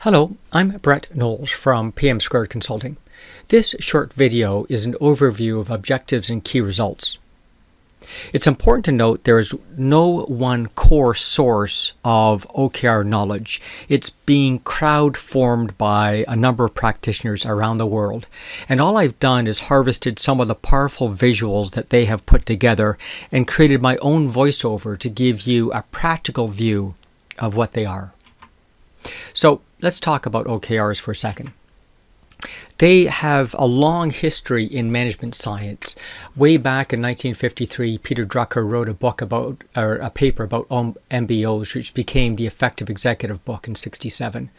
Hello, I'm Brett Knowles from PM Squared Consulting. This short video is an overview of objectives and key results. It's important to note there is no one core source of OKR knowledge. It's being crowd-formed by a number of practitioners around the world. And all I've done is harvested some of the powerful visuals that they have put together and created my own voiceover to give you a practical view of what they are. So let's talk about OKRs for a second. They have a long history in management science. Way back in 1953, Peter Drucker wrote a book about, or a paper about MBOs, which became the Effective Executive book in '67.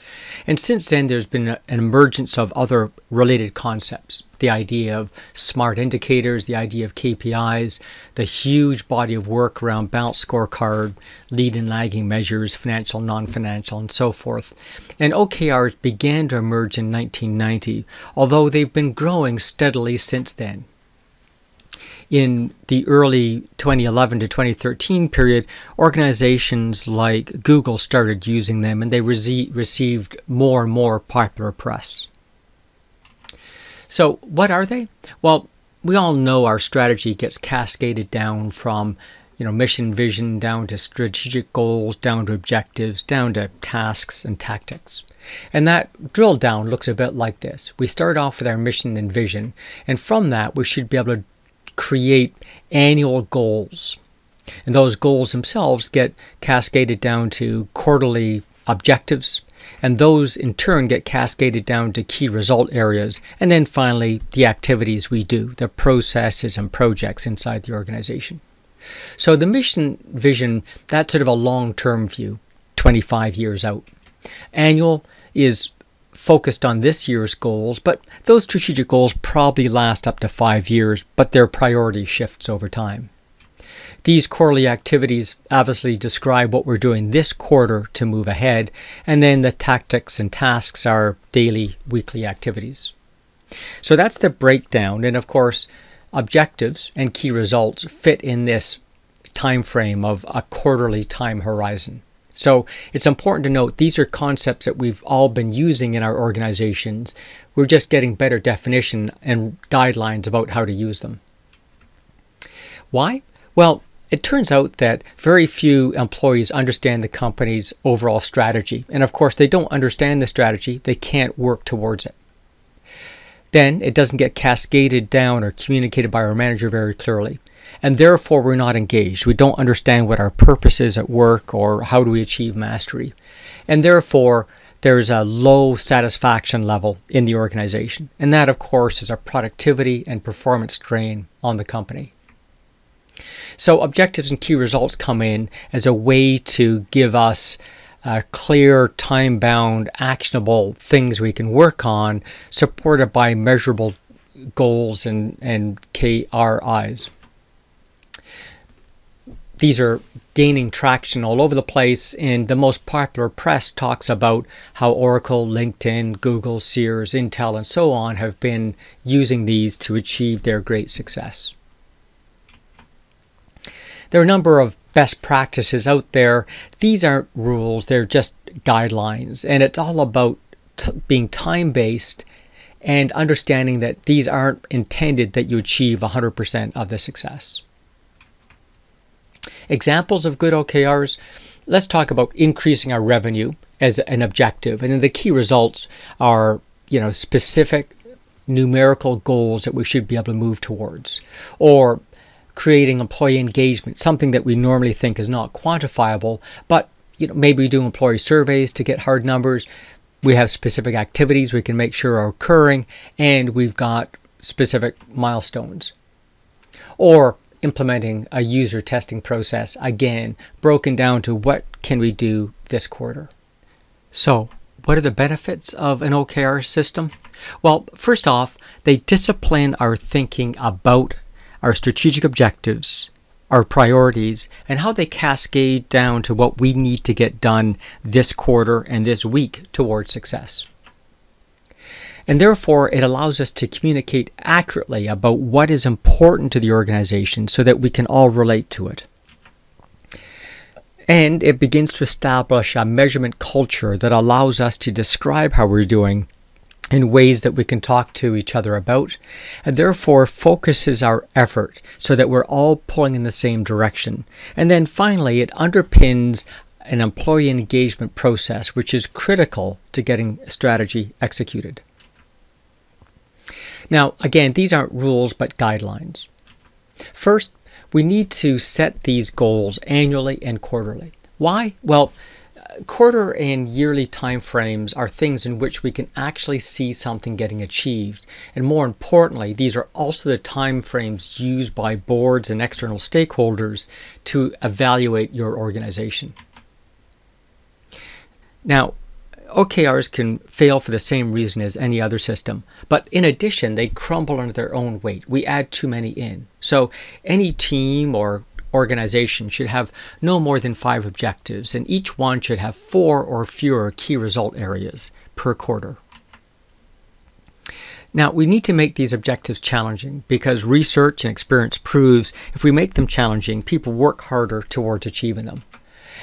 And since then, there's been an emergence of other related concepts. The idea of smart indicators, the idea of KPIs, the huge body of work around balanced scorecard, lead and lagging measures, financial, non-financial, and so forth. And OKRs began to emerge in 1990, although they've been growing steadily since then. In the early 2011 to 2013 period, organizations like Google started using them, and they received more and more popular press. So what are they? Well, we all know our strategy gets cascaded down from mission, vision, down to strategic goals, down to objectives, down to tasks and tactics. And that drill down looks a bit like this. We start off with our mission and vision, and from that we should be able to create annual goals. And those goals themselves get cascaded down to quarterly objectives, and those in turn get cascaded down to key result areas, and then finally the activities we do, the processes and projects inside the organization. So the mission vision, that's sort of a long-term view, 25 years out. Annual is focused on this year's goals, but those strategic goals probably last up to 5 years, but their priority shifts over time. These quarterly activities obviously describe what we're doing this quarter to move ahead, and then the tactics and tasks are daily, weekly activities. So that's the breakdown, and of course, objectives and key results fit in this time frame of a quarterly time horizon. So it's important to note these are concepts that we've all been using in our organizations. We're just getting better definition and guidelines about how to use them. Why? Well, it turns out that very few employees understand the company's overall strategy. And of course, they don't understand the strategy. They can't work towards it. Then it doesn't get cascaded down or communicated by our manager very clearly. And therefore, we're not engaged. We don't understand what our purpose is at work or how do we achieve mastery. And therefore, there's a low satisfaction level in the organization. And that, of course, is a productivity and performance drain on the company. So objectives and key results come in as a way to give us clear, time-bound, actionable things we can work on, supported by measurable goals and KRIs. These are gaining traction all over the place, and the most popular press talks about how Oracle, LinkedIn, Google, Sears, Intel, and so on have been using these to achieve their great success. There are a number of best practices out there. These aren't rules, they're just guidelines, and it's all about being time-based and understanding that these aren't intended that you achieve 100% of the success. Examples of good OKRs, let's talk about increasing our revenue as an objective, and then the key results are specific numerical goals that we should be able to move towards, or creating employee engagement, something that we normally think is not quantifiable, but maybe we do employee surveys to get hard numbers. We have specific activities we can make sure are occurring, and we've got specific milestones. Or implementing a user testing process, again, broken down to what can we do this quarter. So, what are the benefits of an OKR system? Well, first off, they discipline our thinking about our strategic objectives, our priorities, and how they cascade down to what we need to get done this quarter and this week towards success. And therefore, it allows us to communicate accurately about what is important to the organization so that we can all relate to it. And it begins to establish a measurement culture that allows us to describe how we're doing in ways that we can talk to each other about, and therefore focuses our effort so that we're all pulling in the same direction. And then finally, it underpins an employee engagement process, which is critical to getting strategy executed. Now, again, these aren't rules but guidelines. First, we need to set these goals annually and quarterly. Why? Well, quarter and yearly timeframes are things in which we can actually see something getting achieved. And more importantly, these are also the timeframes used by boards and external stakeholders to evaluate your organization. Now, OKRs can fail for the same reason as any other system, but in addition, they crumble under their own weight. We add too many in. So any team or organization should have no more than 5 objectives, and each one should have 4 or fewer key result areas per quarter. Now, we need to make these objectives challenging because research and experience proves if we make them challenging, people work harder towards achieving them.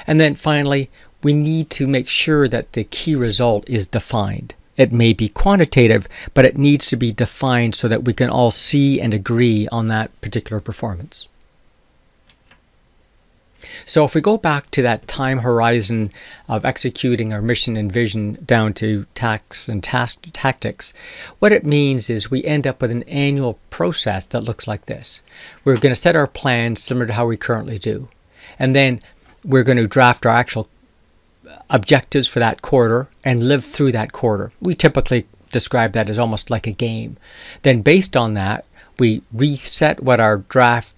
And then finally, we need to make sure that the key result is defined. It may be quantitative, but it needs to be defined so that we can all see and agree on that particular performance. So if we go back to that time horizon of executing our mission and vision down to tasks and tactics, what it means is we end up with an annual process that looks like this. We're going to set our plans similar to how we currently do. And then we're going to draft our actual objectives for that quarter and live through that quarter. We typically describe that as almost like a game. Then based on that, we reset what our draft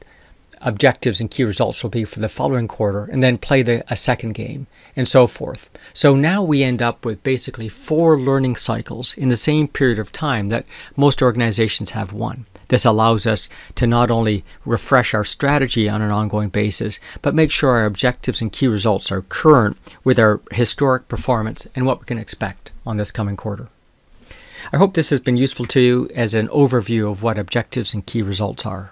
objectives and key results will be for the following quarter and then play a second game and so forth. So now we end up with basically 4 learning cycles in the same period of time that most organizations have 1. This allows us to not only refresh our strategy on an ongoing basis, but make sure our objectives and key results are current with our historic performance and what we can expect on this coming quarter. I hope this has been useful to you as an overview of what objectives and key results are.